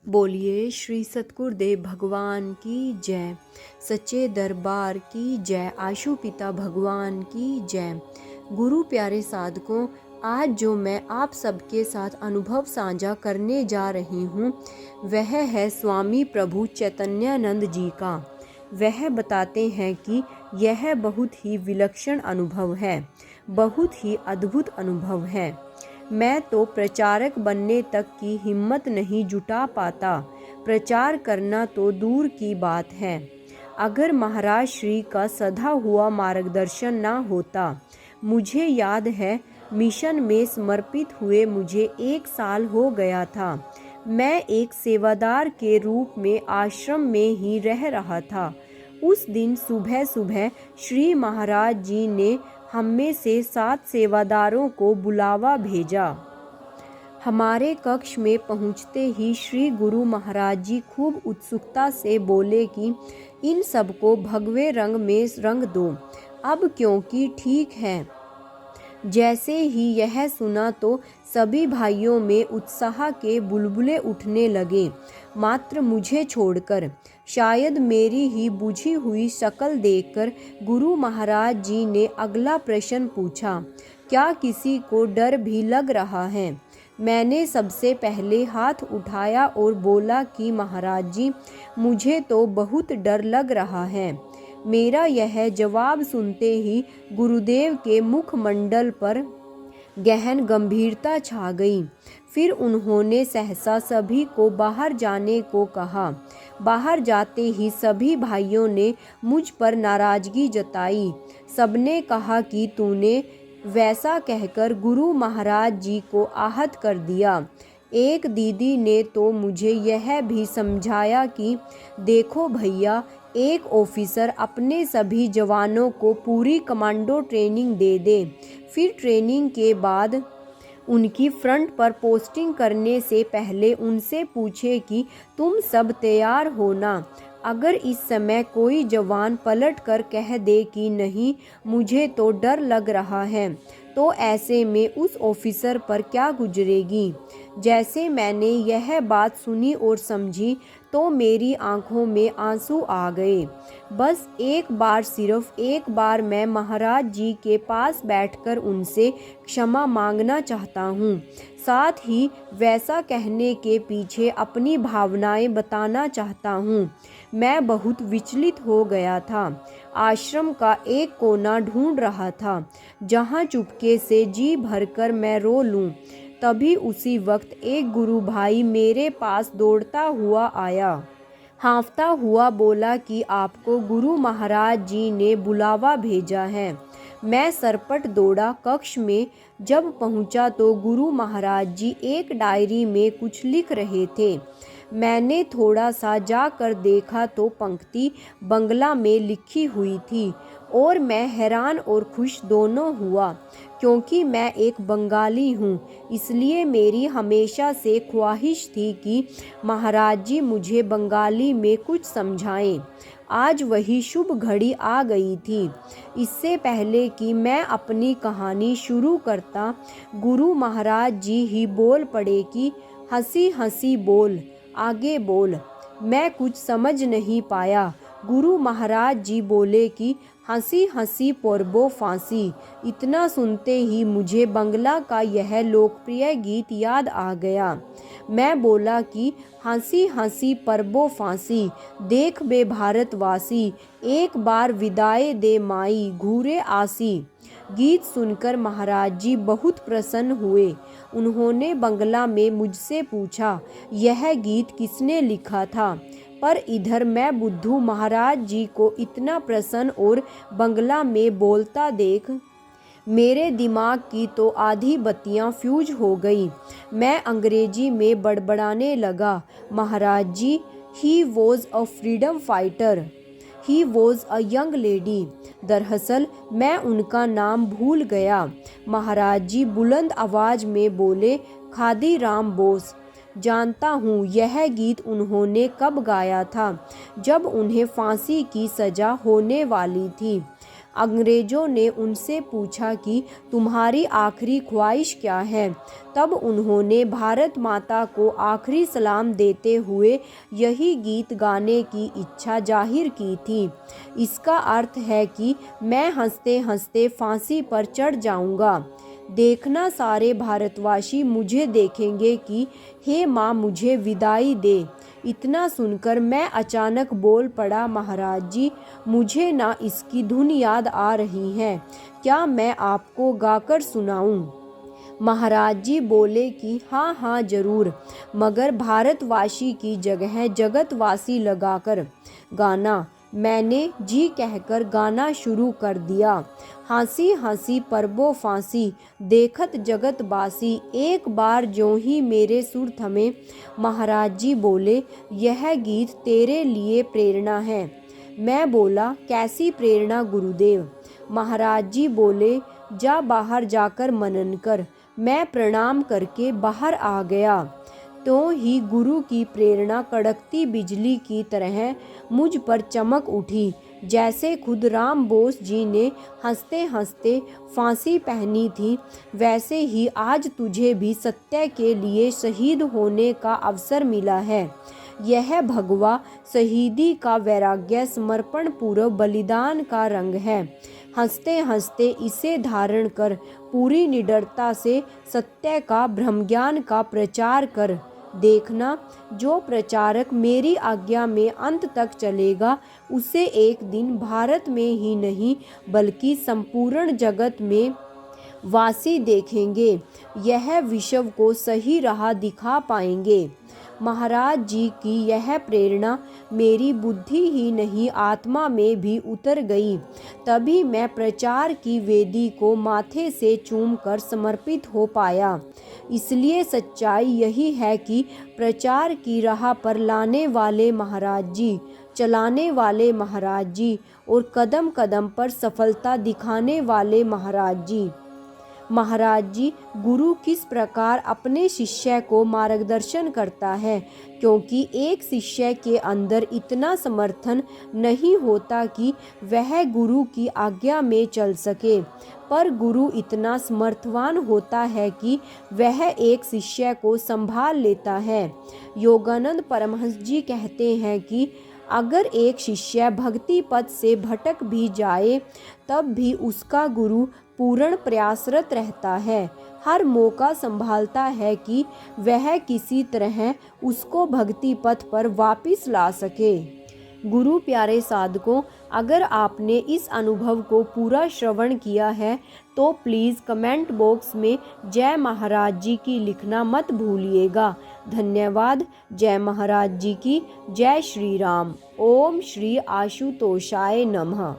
बोलिए श्री सतगुरुदेव भगवान की जय। सच्चे दरबार की जय। आशु पिता भगवान की जय। गुरु प्यारे साधकों, आज जो मैं आप सबके साथ अनुभव साझा करने जा रही हूँ वह है स्वामी प्रभु चैतन्यानंद जी का। वह बताते हैं कि यह बहुत ही विलक्षण अनुभव है, बहुत ही अद्भुत अनुभव है। मैं तो प्रचारक बनने तक की हिम्मत नहीं जुटा पाता, प्रचार करना तो दूर की बात है। अगर महाराज श्री का सधा हुआ मार्गदर्शन ना होता। मुझे याद है, मिशन में समर्पित हुए मुझे 1 साल हो गया था। मैं एक सेवादार के रूप में आश्रम में ही रह रहा था। उस दिन सुबह सुबह श्री महाराज जी ने हम में से 7 सेवादारों को बुलावा भेजा। हमारे कक्ष में पहुंचते ही श्री गुरु महाराज जी खूब उत्सुकता से बोले कि इन सबको भगवे रंग में रंग दो अब, क्योंकि ठीक है। जैसे ही यह सुना तो सभी भाइयों में उत्साह के बुलबुले उठने लगे, मात्र मुझे छोड़कर। शायद मेरी ही बुझी हुई शक्ल देखकर गुरु महाराज जी ने अगला प्रश्न पूछा, क्या किसी को डर भी लग रहा है? मैंने सबसे पहले हाथ उठाया और बोला कि महाराज जी, मुझे तो बहुत डर लग रहा है। मेरा यह जवाब सुनते ही गुरुदेव के मुखमंडल पर गहन गंभीरता छा गई। फिर उन्होंने सहसा सभी को बाहर जाने को कहा। बाहर जाते ही सभी भाइयों ने मुझ पर नाराजगी जताई। सबने कहा कि तूने वैसा कहकर गुरु महाराज जी को आहत कर दिया। एक दीदी ने तो मुझे यह भी समझाया कि देखो भैया, एक ऑफिसर अपने सभी जवानों को पूरी कमांडो ट्रेनिंग दे दे, फिर ट्रेनिंग के बाद उनकी फ्रंट पर पोस्टिंग करने से पहले उनसे पूछे कि तुम सब तैयार हो ना। अगर इस समय कोई जवान पलट कर कह दे कि नहीं, मुझे तो डर लग रहा है, तो ऐसे में उस ऑफिसर पर क्या गुजरेगी। जैसे मैंने यह बात सुनी और समझी तो मेरी आंखों में आंसू आ गए। बस एक बार, सिर्फ एक बार मैं महाराज जी के पास बैठकर उनसे क्षमा मांगना चाहता हूँ। साथ ही वैसा कहने के पीछे अपनी भावनाएं बताना चाहता हूँ। मैं बहुत विचलित हो गया था। आश्रम का एक कोना ढूंढ रहा था जहाँ चुपके से जी भरकर मैं रो लूं। तभी उसी वक्त एक गुरु भाई मेरे पास दौड़ता हुआ आया। हाँफता हुआ बोला कि आपको गुरु महाराज जी ने बुलावा भेजा है। मैं सरपट दौड़ा कक्ष में। जब पहुंचा तो गुरु महाराज जी एक डायरी में कुछ लिख रहे थे। मैंने थोड़ा सा जाकर देखा तो पंक्ति बंगला में लिखी हुई थी और मैं हैरान और खुश दोनों हुआ, क्योंकि मैं एक बंगाली हूँ। इसलिए मेरी हमेशा से ख्वाहिश थी कि महाराज जी मुझे बंगाली में कुछ समझाएं। आज वही शुभ घड़ी आ गई थी। इससे पहले कि मैं अपनी कहानी शुरू करता, गुरु महाराज जी ही बोल पड़े कि हंसी हंसी बोल, आगे बोल। मैं कुछ समझ नहीं पाया। गुरु महाराज जी बोले कि हंसी हंसी पर्बो फांसी। इतना सुनते ही मुझे बंगला का यह लोकप्रिय गीत याद आ गया। मैं बोला कि हंसी हंसी पर्बो फांसी, देख बे भारतवासी, एक बार विदाई दे माई, घूरे आसी। गीत सुनकर महाराज जी बहुत प्रसन्न हुए। उन्होंने बंगला में मुझसे पूछा, यह गीत किसने लिखा था? पर इधर मैं बुद्धू महाराज जी को इतना प्रसन्न और बंगला में बोलता देख मेरे दिमाग की तो आधी बत्तियां फ्यूज हो गई। मैं अंग्रेजी में बड़बड़ाने लगा, Maharaj ji, he was a freedom fighter, he was a young lady. दरअसल मैं उनका नाम भूल गया। महाराज जी बुलंद आवाज में बोले, खादीराम बोस। जानता हूँ यह गीत उन्होंने कब गाया था, जब उन्हें फांसी की सजा होने वाली थी। अंग्रेजों ने उनसे पूछा कि तुम्हारी आखिरी ख्वाहिश क्या है। तब उन्होंने भारत माता को आखिरी सलाम देते हुए यही गीत गाने की इच्छा जाहिर की थी। इसका अर्थ है कि मैं हंसते हंसते फांसी पर चढ़ जाऊंगा। देखना सारे भारतवासी मुझे देखेंगे कि हे माँ मुझे विदाई दे। इतना सुनकर मैं अचानक बोल पड़ा, महाराज जी मुझे ना इसकी धुन याद आ रही है, क्या मैं आपको गाकर सुनाऊं? महाराज जी बोले कि हाँ हाँ जरूर, मगर भारतवासी की जगह जगतवासी लगाकर गाना। मैंने जी कहकर गाना शुरू कर दिया। हंसी हंसी परबो फांसी, देखत जगतबासी, एक बार जो ही मेरे सुर थमे, महाराज जी बोले यह गीत तेरे लिए प्रेरणा है। मैं बोला कैसी प्रेरणा गुरुदेव? महाराज जी बोले जा बाहर जाकर मनन कर। मैं प्रणाम करके बाहर आ गया तो ही गुरु की प्रेरणा कड़कती बिजली की तरह मुझ पर चमक उठी। जैसे खुद राम बोस जी ने हंसते हंसते फांसी पहनी थी, वैसे ही आज तुझे भी सत्य के लिए शहीद होने का अवसर मिला है। यह भगवा शहीदी का वैराग्य समर्पण पूर्व बलिदान का रंग है। हंसते हंसते इसे धारण कर पूरी निडरता से सत्य का ब्रह्मज्ञान का प्रचार कर। देखना जो प्रचारक मेरी आज्ञा में अंत तक चलेगा, उसे एक दिन भारत में ही नहीं बल्कि संपूर्ण जगत में वासी देखेंगे। यह विश्व को सही राह दिखा पाएंगे। महाराज जी की यह प्रेरणा मेरी बुद्धि ही नहीं आत्मा में भी उतर गई। तभी मैं प्रचार की वेदी को माथे से चूमकर समर्पित हो पाया। इसलिए सच्चाई यही है कि प्रचार की राह पर लाने वाले महाराज जी, चलाने वाले महाराज जी और कदम कदम पर सफलता दिखाने वाले महाराज जी। महाराज जी गुरु किस प्रकार अपने शिष्य को मार्गदर्शन करता है, क्योंकि एक शिष्य के अंदर इतना समर्थन नहीं होता कि वह गुरु की आज्ञा में चल सके, पर गुरु इतना समर्थवान होता है कि वह एक शिष्य को संभाल लेता है। योगानंद परमहंस जी कहते हैं कि अगर एक शिष्य भक्ति पथ से भटक भी जाए तब भी उसका गुरु पूर्ण प्रयासरत रहता है, हर मौका संभालता है कि वह किसी तरह उसको भक्ति पथ पर वापस ला सके। गुरु प्यारे साधकों, अगर आपने इस अनुभव को पूरा श्रवण किया है तो प्लीज़ कमेंट बॉक्स में जय महाराज जी की लिखना मत भूलिएगा। धन्यवाद। जय महाराज जी की। जय श्री राम। ओम श्री आशुतोषाय नमः।